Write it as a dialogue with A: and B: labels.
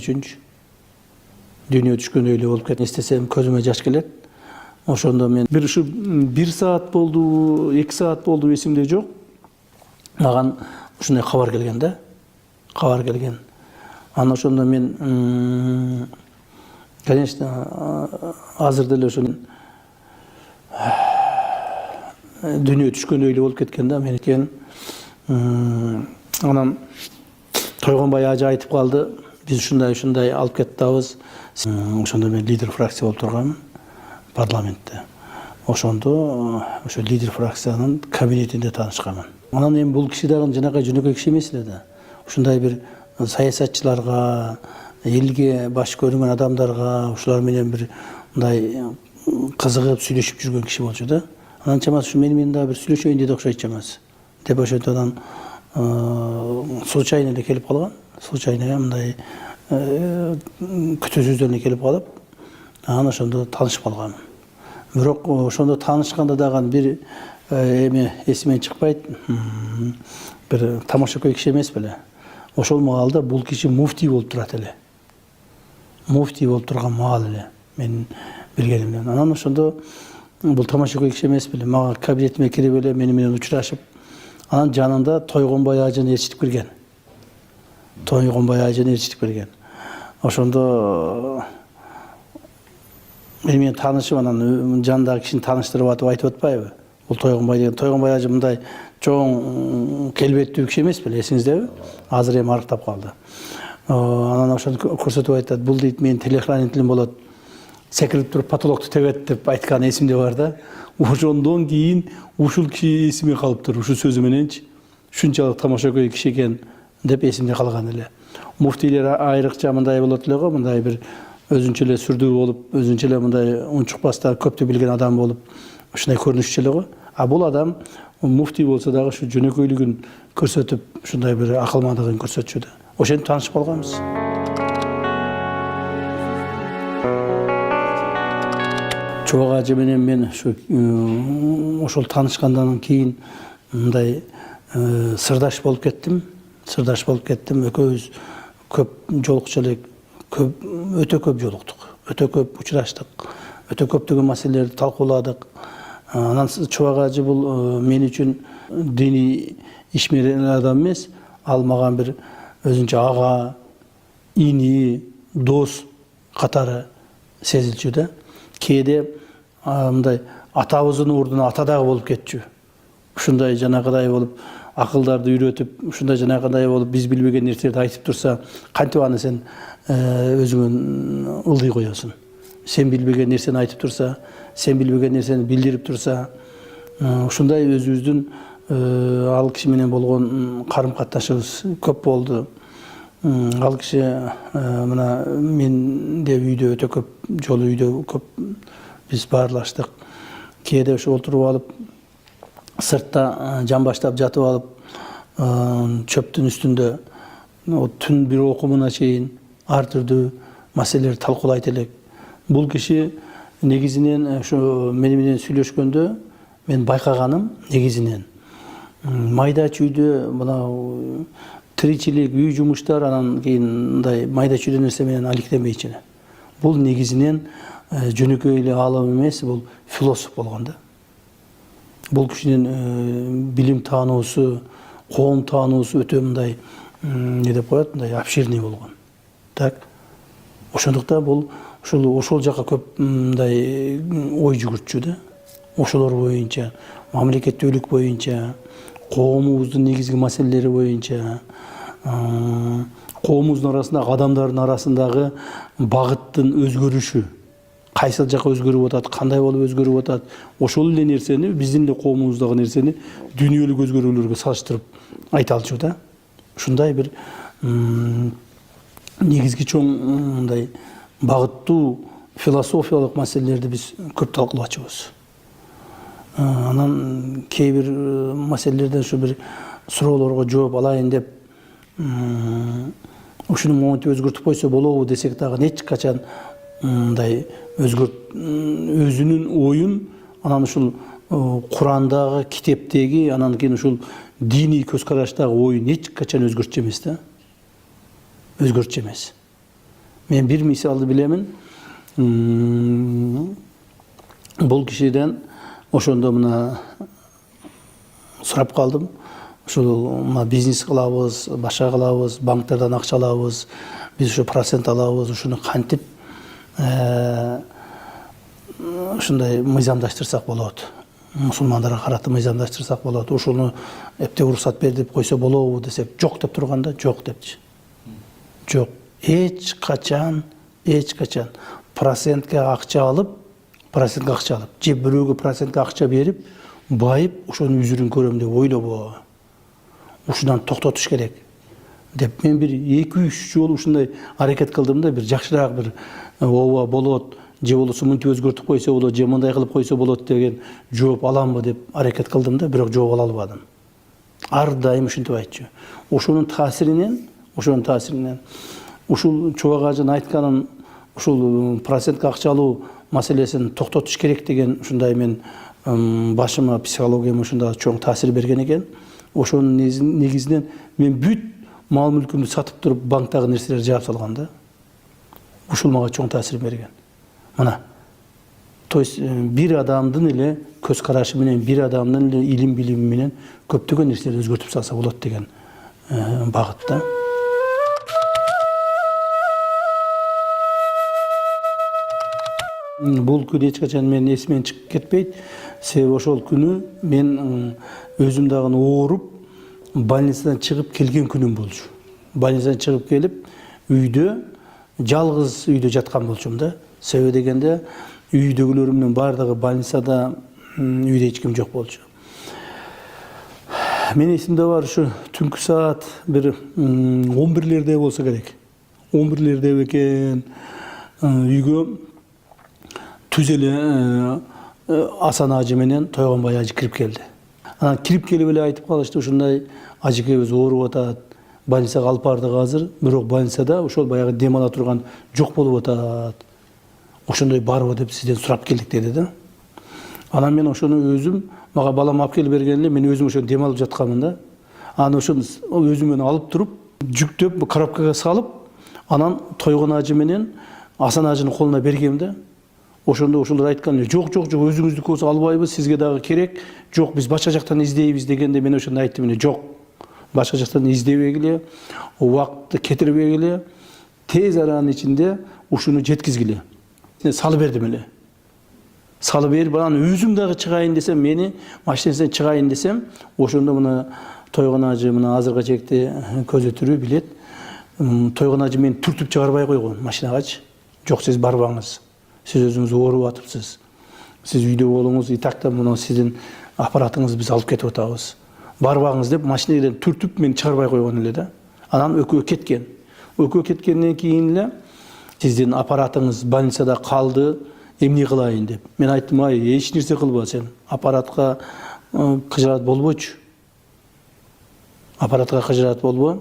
A: Üçüncü dünya düşkün öyle olup ketken istesem közüme jaş kelet. Oşonda men bir saat boldu, 2 saat boldu esimde jok. Magan uşunday kabar kelgen da. Kabar kelgen. Ana oşonda men конечно, азыр деле ошо dünya düşkün öyle olup ketken da men eken. Anam Toygonбай ажы айтып калды. Biz şunday alıp kettabız. Oşonda men lider fraksiya bolup turganmын parlamentте. Oşonda oşo lider fraksiyanын кабинетинде таанышканмын. Анан эми бул киши дагы жанакай жөнөкөй киши эмес эле да. Ушундай бир саясатчыларга, элге баш көрүнгөн адамдарга, ушулар менен бир мындай кызыгып сүйлөшүп жүргөн киши болчу да. Анан чамасы ушу менен дагы бир сүйлөшөйүн деди окшойт чамасы. Деп ошондон случайно эле келип калган. Случайно мындай күтүүсүздөн эле келип калып, анан ошондо таанышып калганмын. Бирок ошондо таанышканда дагы бир эми эсимен чыкпайт. Бир тамашакөй киши эмес беле. Ошол маалда бул киши муфтий болуп турат эле. Муфтий болуп турган маал эле мен билгенимден. Анан ошондо бул тамашакөй киши эмес беле. Мага кабинетиме кирип эле мени менен учурашып, анан жанында Тойгонбай ажыны ээрчитип кирген. Тойгонбай ажыны ээрчитип кирген. Ошондо мени менен таанышып, анан жанындагы кишини тааныштырып атып айтып атпайбы? Бул Тойгонбай деген. Тойгонбай ажы мындай чоң келбеттүү киши эмес беле, эсиңиздеби? Азыр эми арыктап калды. Анан ошону көрсөтүп айтат. Бул дейт менин телохранителим болот. Секирип туруп потолокту тебет деп айткан эсимде бар да. Ошондон кийин ушул киши эсиме калыптыр. Ушул сөзү мененчи ушунчалык тамашакөй киши экен деп эсимде калган эле. Муфтийлер айрыкча мындай болот эле го, мындай бир өзүнчө эле сүрдүү болуп, өзүнчө эле мындай унчукпаста көптү билген адам болуп, ушундай көрүнүшчү эле го. А бул адам муфтий болсо дагы ушу жөнөкөйлүгүн көрсөтүп, ушундай бир акылмандыгын көрсөтчү да. Ошентип таанышып калганбыз. Чубак ажы менен мен ошол таанышкандан кийин мындай сырдаш болуп кеттим. Экөөбүз көп жолукчу элек, өтө көп жолуктук, өтө көп учураштык, өтө көптөгөн маселелерди талкууладык. Анан Чубак ажы бул мен үчүн диний ишмер адам эмес, ал мага бир өзүнчө ага, ини, дос катары сезилчү да. Кээде мындай атабыздын ордуна ата дагы болуп кетчү. Ушундай жанагыдай болуп акылдарды үйрөтүп, ушундай жанагыдай болуп биз билбеген нерселерди айтып турса, кантип аны сен өзүңөн ылдый коесуң? Сен билбеген нерсени айтып турса, сен билбеген нерсени билдирип турса, ушундай өзүбүздүн ал киши менен болгон карым-катышыбыз көп болду. Ал киши мына менде үйдө өтө көп, жолу үйдө көп биз баарлаштык. Кээде ошо олтуруп алып, сыртта жамбаштап жатып алып, чөптүн үстүндө түн бир окумуна чейин ар түрдүү маселелерди талкуулайт элек. Бул киши негизинен ошо мени менен сүйлөшкөндө мен байкаганым негизинен майда чүйдө мына тиричилик, үй жумуштар, анан кийин мындай майда чүйдө нерсе менен алектенбейчү. Бул негизинен жөнөкөй эле аалым эмес, бул философ болгон да. Бул кишинин билим таануусу, коом таануусу өтө мындай не деп коет, мындай обширный болгон. Так. Ошондуктан бул ошол жака көп мындай ой жүгүртчү да. Ошолор боюнча, мамлекеттүүлүк боюнча, коомубуздун негизги маселелери боюнча, коомубуздун арасындагы адамдардын арасындагы багыттын өзгөрүшү, кайсыл жака өзгөрүп атат, кандай болуп өзгөрүп атат, ошол эле нерсени, биздин эле коомубуздагы нерсени дүйнөлүк өзгөрүүлөргө салыштырып айта алчу да. Ушундай бир негизги чоң мындай багыттуу философиялык маселелерди биз көп талкуулачубуз. Анан кээ бир маселелерден ушу бир суроолорго жооп алайын деп ушуну монтип өзгөртүп койсо болобу десек дагы эч качан мындай өзүнүн оюн анан ушул Курандагы, китептеги, анан кийин ушул диний көз караштагы оюн эч качан өзгөртчү эмес да. Өзгөртчү эмес. Мен bir misalды bilemin. Bul kişiden oşonda mına сурап kaldım. Ошол бизнес кылабыз, башка кылабыз, банктерден акча алабыз, биз ушу процент алабыз, ушуну кантип ушундай мыйзамдаштырсак болот. Мусулмандарга карата мыйзамдаштырсак болот. Ушуну эптеп уруксат бер деп койсо болобу десек, жок деп турганда жок депчи. Жок. Эч качан процентке акча алып, же бирөөгө процентке акча берип, байып, ошонун үзүрүн көрөм деп ойлобо. Ушудан токтотуш керек деп мен бир 2-3 жолу ушундай аракет кылдым да, бир жакшыраак бир ооба болот, же болбосо мынтип өзгөртүп койсо болот, же мындай кылып койсо болот деген жооп аламбы деп аракет кылдым да, бирок жооп ала албадым. Ар дайым ушинтип айтчу. Ошонун таасиринен ушул Чубак ажынын айтканын, ушул процентке акча алуу маселесин токтотуш керек деген ушундай мен башыма, психологияма ушундай чоң таасир берген экен. Ошонун негизинен мен бүт мал мүлкүмдү сатып туруп банктагы нерселерди жаап салгам да. Ушул мага чоң таасир берген. Мына. То есть бир адамдын эле көз карашы менен, бир адамдын эле илим билими менен көптөгөн нерселерди өзгөртүп салса болот деген багытта. Бул күн эч качан менин эсимден чыгып кетпейт. Себеби ошол күнү мен өзүм дагы ооруп, больницадан чыгып келген күнүм болчу. Больницадан чыгып келип, үйдө жалгыз үйдө жаткан болчумун да. Себеби дегенде үйдөгүлөрүмдүн баардыгы больницада, үйдө эч ким жок болчу. Мен эсимде бар, ушу түнкү саат бир 11-лерде болсо керек. 11-лерде экен, үйгө түз эле Асан ажы менен Тойгонбай ажы кирип келди. Анан кирип келип эле айтып калышты, ушундай ажыкебиз ооруп атат, больницага алып бардык азыр, бирок больницада ошол баягы дем ала турган жок болуп атат. Ошондой барбы деп сизден сурап келдик деди да. Анан мен ошону өзүм, мага балам алып келип берген эле, мен өзүм ошону дем алып жатканмын да. Анан ошону өзүм менен алып туруп, жүктөп коробкага салып, анан Тойгон ажы менен Асан ажынын колуна бергем да. Ошондо ошолор айткан, жок, өзүңүздүкү болсо албайбыз, сизге дагы керек. Жок, биз башка жактан издейбиз дегенде мен ошондо айттым, жок. Башка жактан издебегиле, убакытты кетирбегиле, тез аранын ичинде ушуну жеткизгиле. Салып бердим эле. Салып берип, анан өзүм дагы чыгайын десем, мени машинасынан чыгайын десем, ошондо мына Тойгон ажы мына азыркы чекти көзү түрүү билет. Тойгон ажы мени түртүп чыгарбай койгон машинагачы. Жок, сиз барбаңыз. Сиз өзүңүз ооруп атыпсыз. Сиз үйдө болуңуз, итакта мына сиздин аппаратыңызды биз алып кетип атабыз. Барбаңыз деп машинеден түртүп мени чыгарбай койгон эле да. Анан экөө кеткен. Экөө кеткенден кийин эле сиздин аппаратыңыз больницада калды, эмне кылайын деп. Мен айттым, эч нерсе кылба сен. Аппаратка кыжырат болбочу. Аппаратка кыжырат болбо.